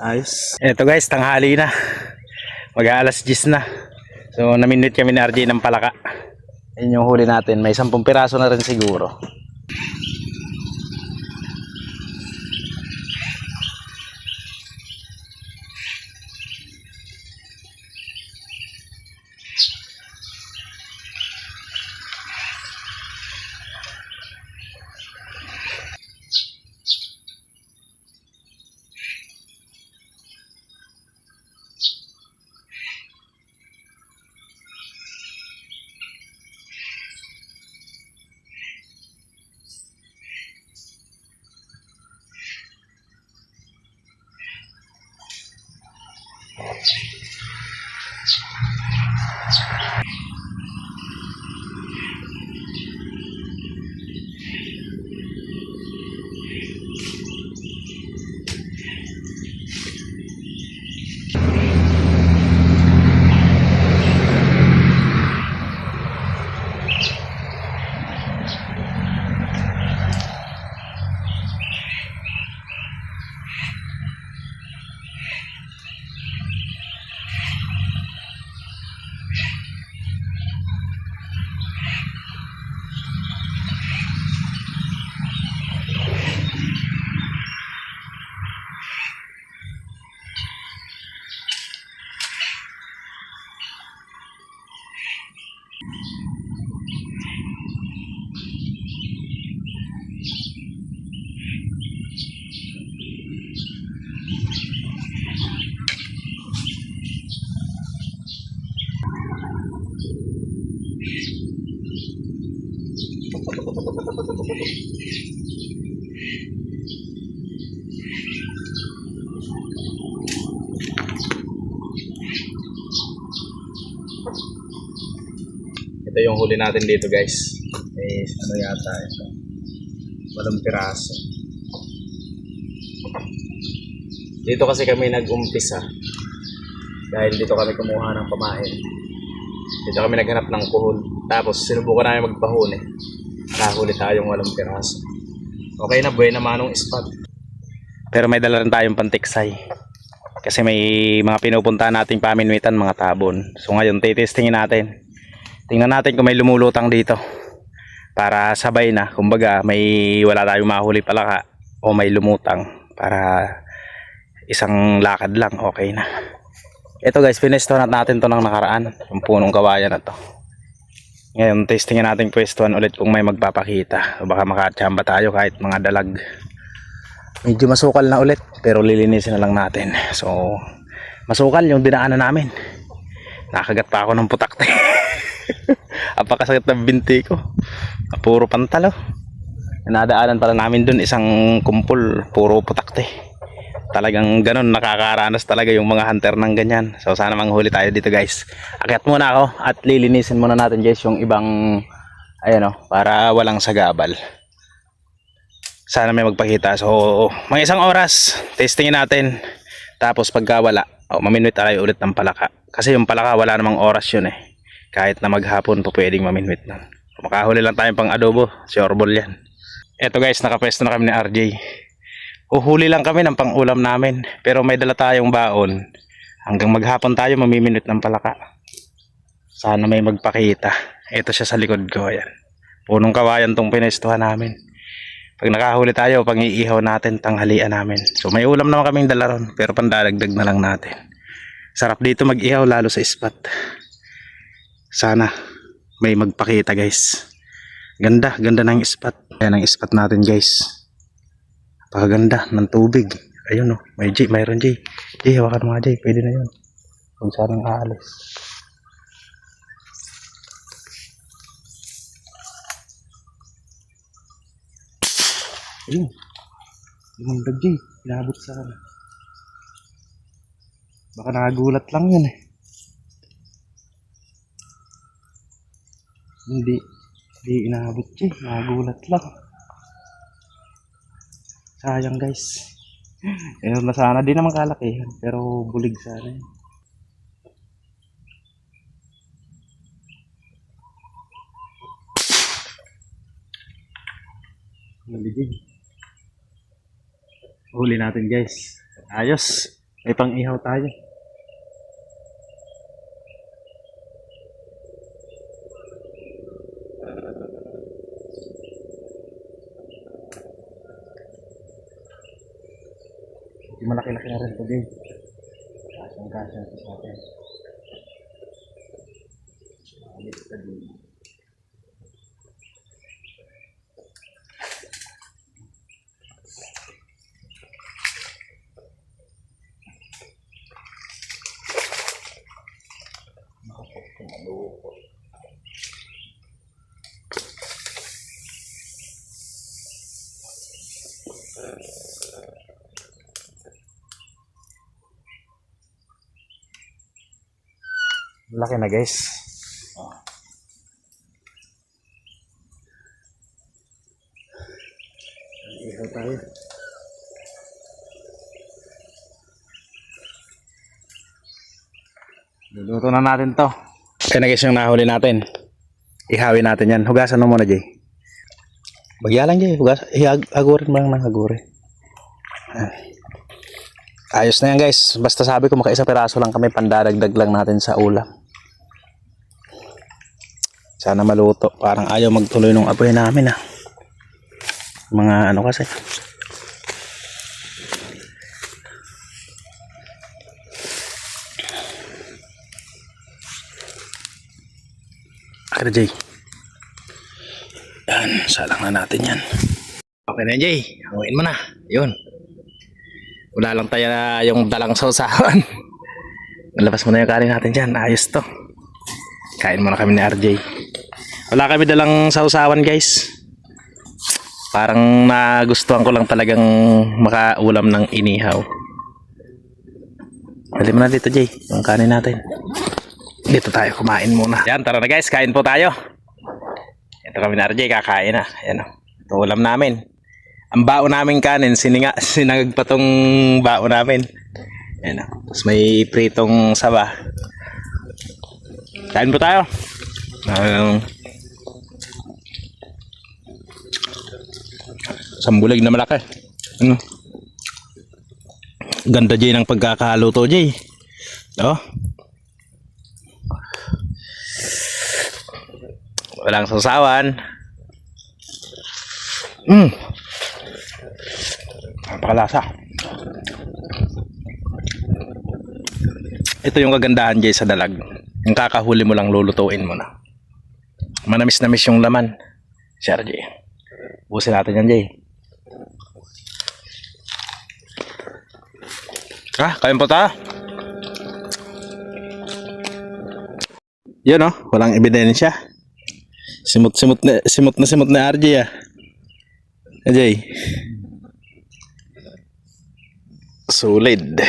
Ayos. Eto guys, tanghali na. Mag-aalas 10 na. So, naminute kami ni RJ ng palaka. Ayun yung huli natin. May 10 piraso na rin siguro. Ito yung huli natin dito guys. Ano yata ito? 8 piraso. Dito kasi kami nag-umpisa. Dahil dito kami kumuha ng pamain. Dito kami naghanap ng kuhol. Tapos sinubukan namin magpahuli. Nakahuli tayong 8 piraso. Okay na, buhay na manong spot. Pero may dala rin tayong pantiksay. Kasi may mga pinupuntahan nating paminwitan, mga tabon. So ngayon titestingin natin. Tingnan natin kung may lumulutang dito. Para sabay na. Kumbaga may wala tayong mahuli palaka o may lumutang. Para isang lakad lang, okay na. Ito guys, pinestuhan natin to ng nakaraan. Yung punong kawayan na to. Ngayon testingin natin pwestuhan ulit kung may magpapakita. So, baka makachamba tayo kahit mga dalag. Medyo masukal na ulit. Pero lilinisin na lang natin. So masukal yung dinaanan namin. Nakagat pa ako ng putakte. Apakasakit na binti ko. Puro pantalo. Nadaanan pala namin dun isang kumpul. Puro putakte. Talagang ganun, nakakaranas talaga yung mga hunter ng ganyan. So sana manghuli tayo dito guys. Akyat muna ako at lilinisin muna natin guys yung ibang ayan o, para walang sagabal. Sana may magpakita. So mga isang oras testingin natin. Tapos pagka wala, maminwit tayo ulit ng palaka. Kasi yung palaka wala namang oras yun eh. Kahit na maghapon po pwedeng maminwit nun. Makahuli lang tayong pang adobo, sureball yan. Eto guys, nakapwesto na kami ni RJ. Uhuli lang kami ng pang-ulam namin. Pero may dala tayong baon. Hanggang maghapon tayo mamiminute ng palaka. Sana may magpakita. Ito siya sa likod ko. Ayan. Punong kawayan tong pinestuhan namin. Pag nakahuli tayo, pang iihaw natin, tanghalian namin. So may ulam naman kaming dala ron. Pero pandadagdag na lang natin. Sarap dito mag-ihaw lalo sa spot. Sana may magpakita guys. Ganda, ganda ng spot. Ayan ang spot natin guys. Napakaganda ng tubig. Ayun o, may J, mayroon J. J, hawakan mga J, pwede na yun. Kung saan ang aalis. Ayun. Lumundag J, inabot sa akin. Baka nakagulat lang yun eh. Hindi inabot J, nakagulat lang. Sayang guys. Meron na sana, di naman kalakihan. Pero bulig sana yun. Naligig. Huli natin guys. Ayos. May pang-ihaw tayo. Malaki-laki na rin ito, guys. Kasang-kasang sa atin. Alis ka din. Laki na, guys. Ihaw tayo. Luluto na natin to. Kaya na guys yung nahuli natin. Ihawin natin yan. Hugasan mo muna, Jay. Bagya lang, Jay. Hugas. Hagurin mo lang ng hagurin. Ayos na yan, guys. Basta sabi ko makaisang piraso lang kami, pandadagdag lang natin sa ulam. Sana maluto. Parang ayaw magtuloy nung apoy namin, ha. Mga ano kasi. Okay na, Jay. Yan, salang na natin yan. Okay na, Jay. Hanguin mo na. Yun. Wala lang tayo na yung dalang sausawan. Nalabas mo na yung kanin natin dyan. Ayos to. Kain muna kami ni RJ. Wala kami dalang sausawan, guys. Parang nagustuhan ko lang talagang makaulam ng inihaw. Dali mo na dito, Jay. Yung kanin natin. Dito tayo kumain muna. Yan, tara na guys. Kain po tayo. Ito kami ni RJ. Kakain na. Yan o. Ito ulam namin. Ang bao namin kanin. Sinangag pa tong bao namin. Yan o. Tapos may pritong saba. Kain po tayo. Sambulig na malaki. Ano? Ganda, Jay, ng pagkakaluto, Jay. Oh. Walang sausawan. Napakalasa. Ito yung kagandahan, Jay, sa dalag. Yung kakahuli mo lang, lulutuin mo na. Manamis-namis yung laman. Sir, Jay. Busin natin yan, Jay. Kain po tayo. Yun, oh. Walang ebidensya. Simot na RJ, ah. RJ. Solid.